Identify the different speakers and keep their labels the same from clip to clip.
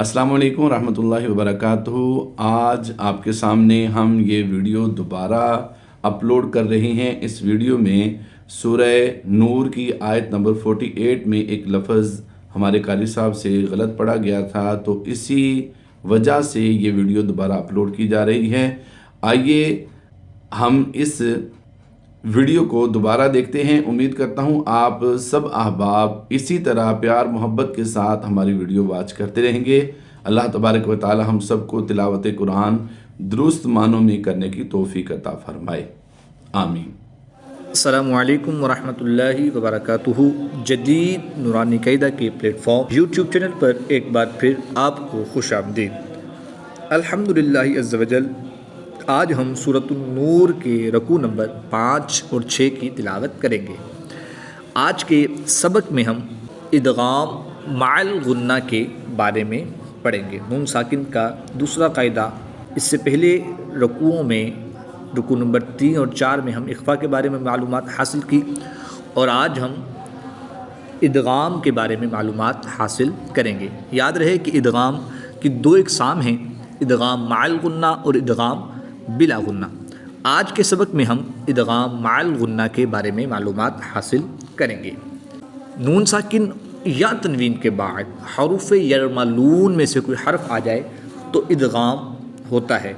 Speaker 1: अस्सलाम वालेकुम रहमतुल्लाहि व बरकातुहू। आज आपके सामने हम ये वीडियो दोबारा अपलोड कर रहे हैं। इस वीडियो में सूरह नूर की आयत नंबर 48 में एक लफ्ज़ हमारे कारी साहब से गलत पढ़ा गया था, तो इसी वजह से ये वीडियो दोबारा अपलोड की जा रही है। आइए हम इस वीडियो को दोबारा देखते हैं। उम्मीद करता हूँ आप सब अहबाब इसी तरह प्यार मोहब्बत के साथ हमारी वीडियो वॉच करते रहेंगे। अल्लाह तबारक व तआला हम सबको तिलावत कुरान दुरुस्त मानों में करने की तौफीक अता फरमाए, आमीन।
Speaker 2: अस्सलामु अलैकुम वरहमतुल्लाहि वबरकातुहू। जदीद नूरानी क़ायदा के प्लेटफॉर्म यूट्यूब चैनल पर एक बार फिर आपको खुश आमदीद। अल्हम्दुलिल्लाहि अज़्ज़ वजल आज हम सूरतुन नूर के रकू नंबर 5 और 6 की तिलावत करेंगे। आज के सबक में हम इदगाम माल गुन्ना के बारे में पढ़ेंगे। नून साकिन का दूसरा कायदा। इससे पहले रकूओं में रुकू नंबर 3 और 4 में हम इख्फा के बारे में मालूमात हासिल की और आज हम इदगाम के बारे में मालूमात हासिल करेंगे। याद रहे कि इदगाम की दो इकसाम हैं, इदगाम माल गुन्ना और इदगाम बिला गुन्ना। आज के सबक में हम इदगाम माल गुन्ना के बारे में मालूमात हासिल करेंगे। नून साकिन या तनवीन के बाद हरूफ यरमलून में से कोई हर्फ आ जाए तो इदगाम होता है,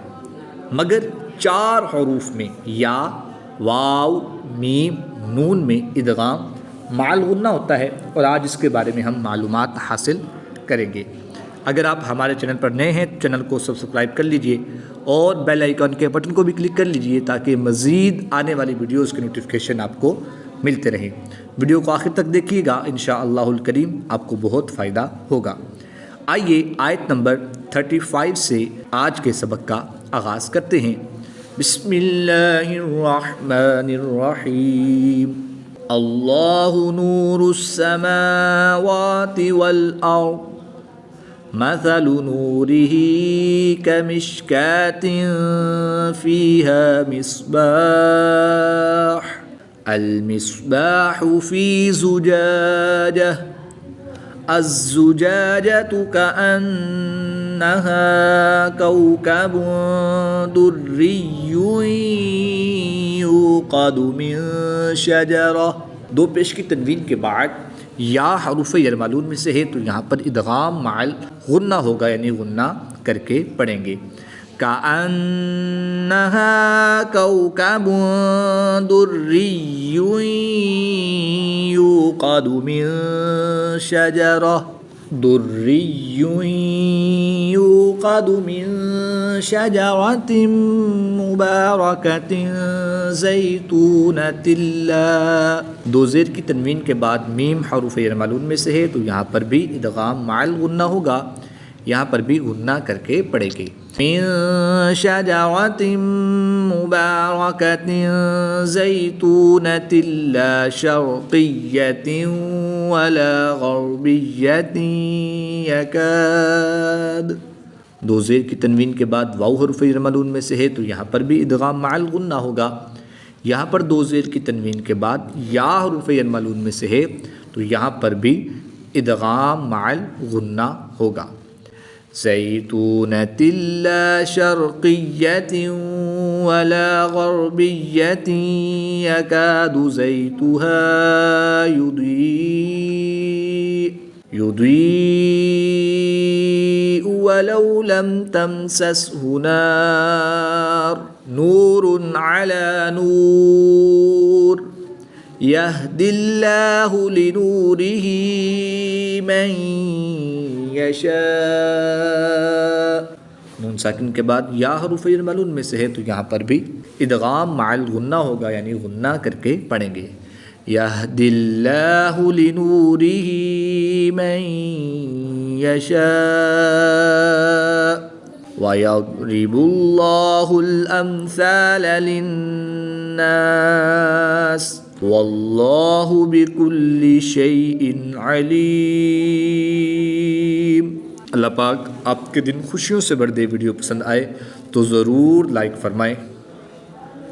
Speaker 2: मगर 4 हरूफ में या वाव मीम नून में इदगाम माल गुन्ना होता है और आज इसके बारे में हम मालूमात हासिल करेंगे। अगर आप हमारे चैनल पर नए हैं, चैनल को सब्सक्राइब कर लीजिए और बेल आइकन के बटन को भी क्लिक कर लीजिए ताकि मज़ीद आने वाली वीडियोस के नोटिफिकेशन आपको मिलते रहें। वीडियो को आखिर तक देखिएगा, इंशाअल्लाहुल करीम आपको बहुत फ़ायदा होगा। आइए आयत नंबर 35 से आज के सबक का आगाज़ करते हैं। बिस्मिल्लाहिर्रहमानिर्रहीम। अल्लाहु नूरुस समावाति वल अर्द मथलु नूरिही कमिश्कातिन फ़ीहा मिस्बाह अल-मिस्बाहु फ़ी ज़ुजाजह अज़्ज़ुजाजतु कअन्नहा कौकबुन दुर्रिय्युन युक़दु मिन शजरह। दो पेश की तनवीन के बाद या हरूफ यरमलून में से है तो यहाँ पर इदगाम माल गुन्ना होगा, यानी गुन्ना करके पढ़ेंगे। कअन्नहा कौकबुन दुर्रिय्युन युक़दु मिन शजरह दुर्रिय्युन युक़दु मिन शजरतिन मुबारकतिन ज़ैतूनतिन ला। दो ज़ेर की तनवीन के बाद मीम हरूफ यरमलून में से है तो यहाँ पर भी इदगाम माल गुन्ना होगा, यहाँ पर भी गुन्ना करके पढ़ेंगे। मिन शजरतिन मुबारकतिन ज़ैतूनतिन ला शर्क़िय्यतिन वला ग़र्बिय्यतिन यकाद। दो ज़ेर की तनवीन के बाद वाव हरूफ यरमलून में से है तो यहाँ पर भी इदगाम माल गुन्ना होगा, यहाँ पर दो ज़ेर की तनवीन के बाद या हरूफ यरमलून में से है तो यहाँ पर भी इदगाम माल गुन्ना होगा। ज़ैतूनतिन ला शर्क़िय्यतिन वला ग़र्बिय्यतिन यकादु ज़ैतुहा युदीअ वलौ लम तमससहु नार नूरुन अला नूर यहदिल्लाहु लिनूरिही मन यशा। नून साकिन के बाद या हरूफ यरमलून में से है तो यहाँ पर भी इदगाम माल गुन्ना होगा, यानी गुन्ना करके पढ़ेंगे। यहदिल्लाहु लिनूरिही मन यशा वयद्रिबुल्लाहुल अम्साल लिन्नास वल्लाहु बिकुल्लि शैइन अलीम। अल्लाह पाक आपके दिन खुशियों से भर दे। वीडियो पसंद आए तो ज़रूर लाइक फरमाएँ,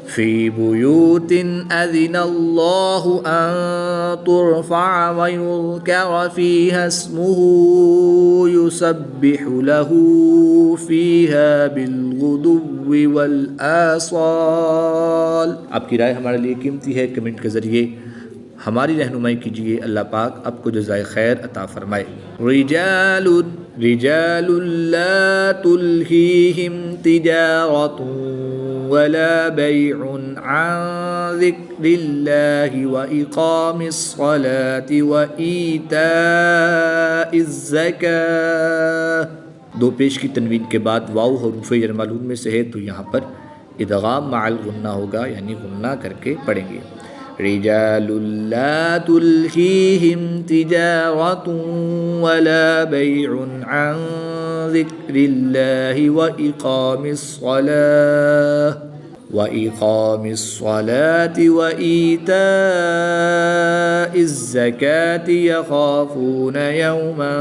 Speaker 2: फ़ी बुयूतिन अज़िनल्लाहु अन तुरफ़अ व युज़करा फ़ीहा इस्मुहु युसब्बिहु लहू फ़ीहा बिलग़ुदुव्वि वल आसाल। आपकी राय हमारे लिए कीमती है, कमेंट के ज़रिए हमारी रहनुमाई कीजिए। अल्लाह पाक आपको जज़ाए खैर अता फ़रमाए। रिजालुन ला तुल्हीहिम तिजारतुन वला बैउन अन ज़िक्रिल्लाहि व इक़ामिस्सलाति व ईताइज़ ज़काह। दो पेश की तनवीन के बाद वाव हरूफ़ जर मालूम में से है तो यहाँ पर इदगाम माअल गुन्ना होगा, यानी गुन्ना करके पढ़ेंगे। रिजालुन ला तुल्हीहिम तिजारतुन वला बैउन अन ज़िक्रिल्लाहि व इक़ामिस्सलाति व ईताइज़ ज़काति यख़ाफ़ून यौमन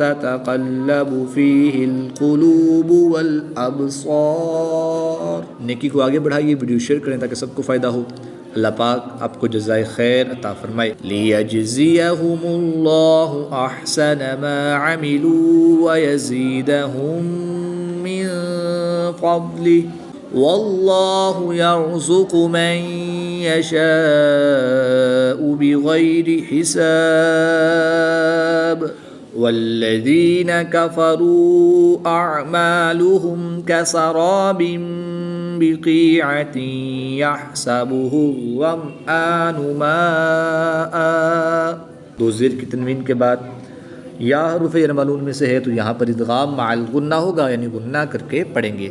Speaker 2: ततक़ल्लबु फ़ीहिल क़ुलूबु वल अब्सार। नेकी को आगे बढ़ाइए, वीडियो शेयर करें ताकि सबको फ़ायदा हो। अल्लाह पाक आपको जज़ाए खैर अता फ़रमाए। लियजज़ियहुमुल्लाहु अहसन मा अमिलू व यज़ीदहुम मिन फ़ज़लिहि वल्लाहु यर्ज़ुक़ु मन यशाअु बिग़ैरि हिसाब। वल्लज़ीन कफ़रू अअमालुहुम कसराबिन बिक़ीअतिन यहसबुहु ज़मआनु माअ। दो ज़ेर की तनवीन के बाद या हरूफ़ जर मालूम में से है तो यहाँ पर इदगाम माअल गुन्ना होगा, यानी गुन्ना करके पढ़ेंगे।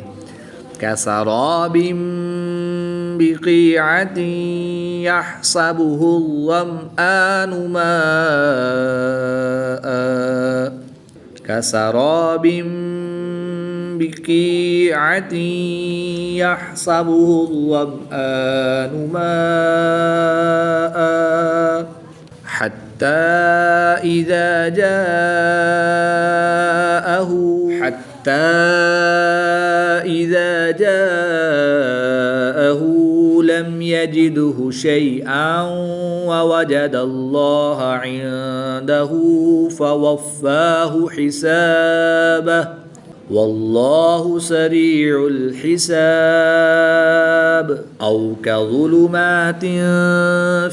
Speaker 2: कसराबिन बिक़ीअतिन यहसबुहु ज़मआनु माअ। कसराबिन बिक़ीअतिन यहसबुहु ज़मआनु माअ हत्ता इज़ा जाअहु लम यजिदहु शैअन व वजदल्लाह इंदहु फवफ़्फ़ाहु हिसाबह वल्लाहु सरीउल हिसाब। औ कज़ुलुमातिन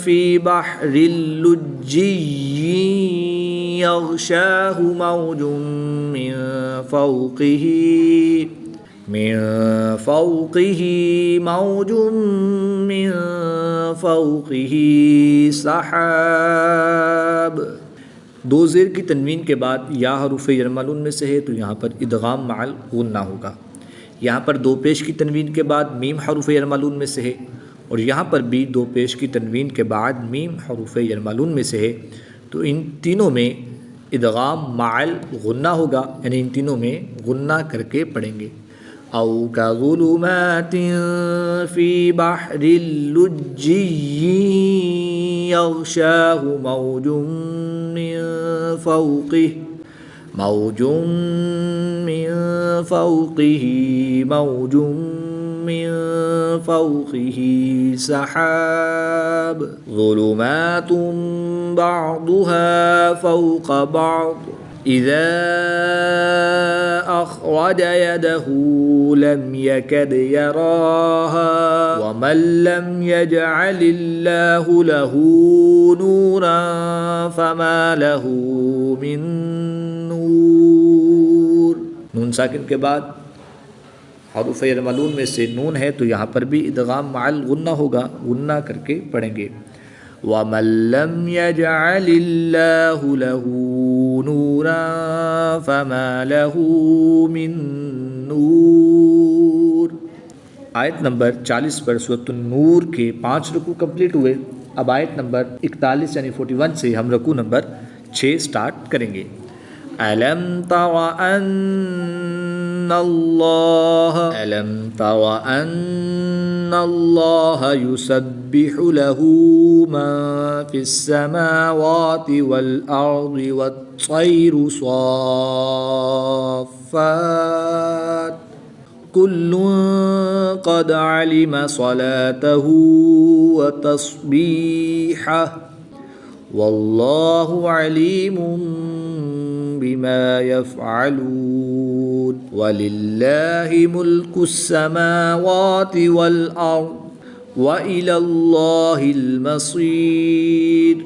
Speaker 2: फ़ी बहरिल लुज्जिय्यिन यग़शाहु मौजुम मिन फ़ौक़िही मौजुम मिन फ़ौक़िही सहाब। दो ज़ेर की तनवीन के बाद या हरूफ़ जर मालूम में से है तो यहाँ पर इदगाम माअल गुन्ना होगा। यहाँ पर दो पेश की तनवीन के बाद मीम हरूफ़ जर मालूम में से है और यहाँ पर भी दो पेश की तनवीन के बाद मीम हरूफ़ जर मालूम में से है, तो इन तीनों में इदगाम माअल गुन्ना होगा, यानी इन तीनों में गुन्ना करके पढ़ेंगे। औ कज़ुलुमातिन फ़ी बहरिल लुज्जिय्यिन यग़शाहु मौजुम मिन फ़ौक़िही मौजुम मिन फ़ौक़िही सहाब। ज़ुलुमातुन बअदुहा फ़ौक़ बअद इज़ा अख़रज यदहु लम यकद यराहा वमन लम यजअलिल्लाहु लहू नूरन फमा लहू मिन नूर। नून साकिन के बाद हरूफ़ जर मालूम में से नून है तो यहाँ पर भी इदगाम माअल गुन्ना होगा, गुन्ना करके पढ़ेंगे। वमन लम यजअलिल्लाहु लहू नूरन फमा लहू मिन नूर। आयत नंबर 40 पर सूरत नूर के 5 रुकू कंप्लीट हुए। अब आयत नंबर 41 यानी 41 से हम रुकू नंबर 6 स्टार्ट करेंगे। अलम तरा अन्नल्लाह युसब्बिहु लहू मा फिस्समावाति वल अर्दि वत्तैरु सॉफ़्फ़ात। कुल्ल क़द अलिम सलातहु व तस्बीहह वल्लाहु अलीमुम बिमा यफ़अलून वलिल्लाहि मुल्कुस समावाति वल अर्द व इलल्लाहिल मसीर।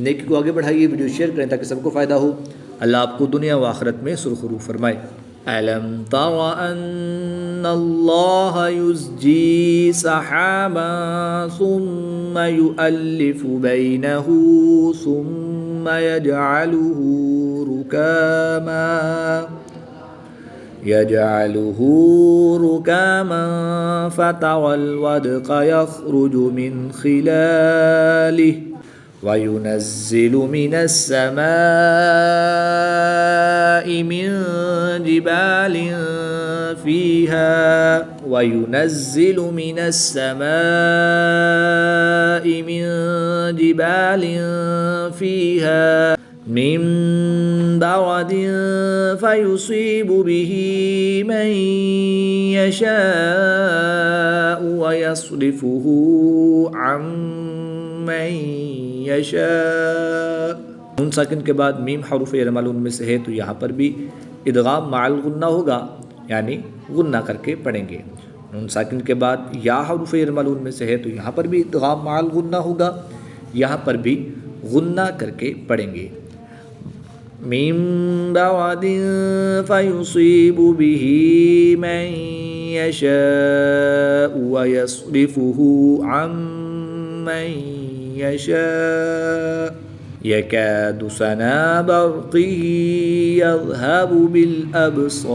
Speaker 2: नेकी को आगे बढ़ाइए, वीडियो शेयर करें ताकि सबको फ़ायदा हो। अल्लाह आपको दुनिया व आखिरत में सुरखरू फरमाए। अलम तरा अन्नल्लाह युज़्जी सहाबन सुम्मा युअल्लिफु बैनहु सुम्मा यजअलुहु रुकामन फतरल वदक़ यख़रुजु मिन खिलालिहि वयुनज़्ज़िलु मिनस समाइ मिन जिबालिन फ़ीहा मिन बरदिन फ़युसीबु बिही मन यशाअ व यस्रिफ़ुहु अन मन यशाअ। नून साकिन के बाद मीम हरूफ यरमलून में से है तो यहाँ पर भी इदगाम माल गुन्ना होगा, यानी गुन्ना करके पढ़ेंगे। नून साकिन के बाद या हरूफ यरमलून में से है तो यहाँ पर भी इदगाम माल गुन्ना होगा, यहाँ पर भी गुन्ना करके पढ़ेंगे। मिन बअदिन फ़युसीबु बिही मन यशाअ व यस्रिफ़ुहु अन मन यशाअ यकादु सना बर्क़िही यज़हबु बिल अब्सार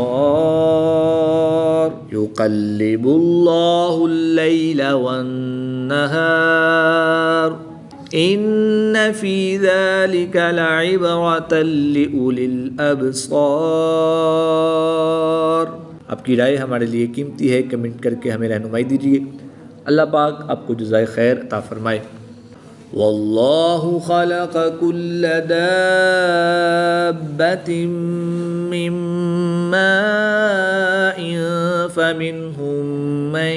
Speaker 2: युक़ल्लिबुल्लाहुल लैल वन नहार इन्न फ़ी ज़ालिका लइब्रतन लिउलिल अब्सार। आपकी राय हमारे लिए कीमती है, कमेंट करके हमें रहनुमाई दीजिए। अल्लाह पाक आपको जज़ाए खैर अता फरमाए। वल्लाहु खलक़ कुल्ल दाब्बतिन मिन माइन फमिनहुम मन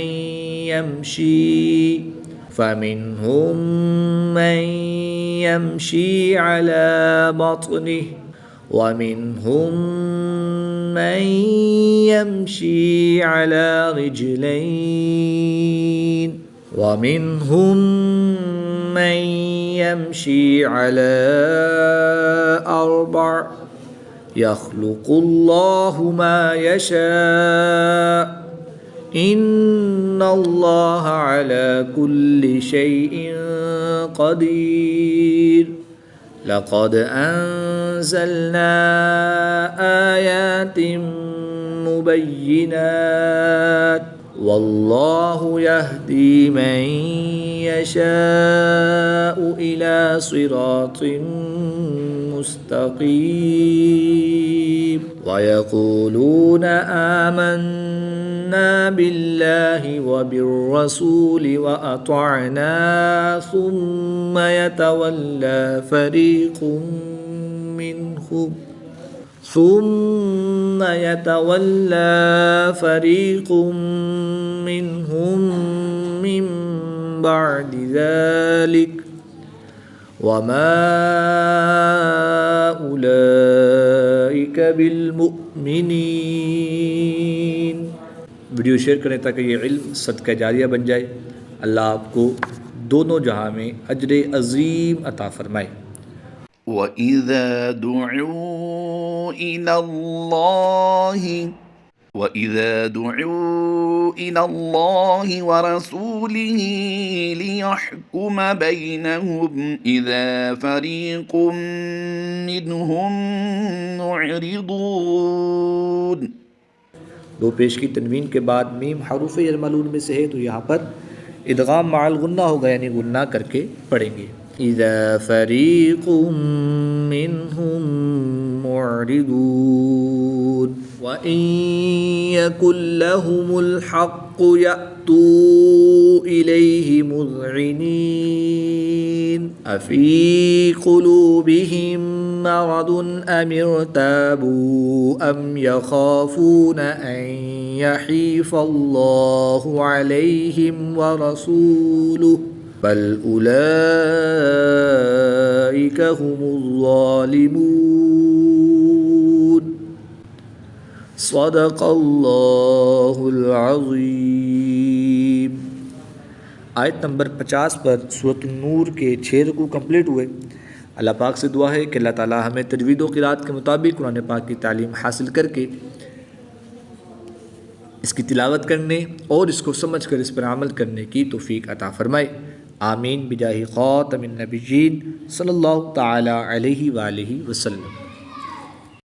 Speaker 2: यमशी अला बत्निहि वमिनहुम मन यमशी अला रिजलैन वमिनहुम मन यमशी अला अर्बअ यख़्लुक़ुल्लाहु मा यशाअ इन्नल्लाह अला कुल्लि शैइन क़दीर लक़द अंज़लना आयातिन मुबय्यिनात वल्लाहु यहदी मन यशाअ इला सिरातिन मुस्तक़ीम वयक़ूलून आमन्ना बिल्लाहि व बिर्रसूलि व अतअना सुम्मा यतवल्ला फरीक़ुम मिनहुम मिन बअदि ज़ालिक वमा उलाइका बिलमुमिनीन। वीडियो शेयर करें ताकि ये इल्म सदका जारिया बन जाए। अल्लाह आपको दोनों जहां में अजर अज़ीम अता फरमाए।
Speaker 1: वइज़ा दुउ इलल्लाहि व रसूलिही लियहकुम बैनहुम इज़ा फ़रीक़ुम मिनहुम मुअरिदून।
Speaker 2: दो पेश की तनवीन के बाद मीम हरूफ यरमलून में से है तो यहाँ पर इदगाम माल गुन्ना होगा, यानी गुन्ना करके पढ़ेंगे। इज़ा फ़रीक़ुम मिनहुम मुअरिदून व इन यकुल लहुमुल हक़्क़ु यअतू इलैहि मुज़अिनीन अफ़ी क़ुलूबिहिम मरदुन अम इर्ताबू अम यख़ाफ़ून अन यहीफ़ल्लाहु अलैहिम व रसूलुहु बल उलाइका हुमुज़्ज़ालिमून। सदक़ल्लाहुल अज़ीम। आयत नंबर 50 पर सूरत नूर के 6 रुकू कंप्लीट हुए। अल्लाह पाक से दुआ है कि अल्लाह ताला हमें तजवीद व क़िराअत के मुताबिक कुरान पाक की तालीम हासिल करके इसकी तिलावत करने और इसको समझ कर इस पर अमल करने की तौफ़ीक अता फ़रमाए। आमीन बिजाहि ख़ातमिन नबिय्यीन सल्लल्लाहु तआला अलैहि व आलिहि वसल्लम।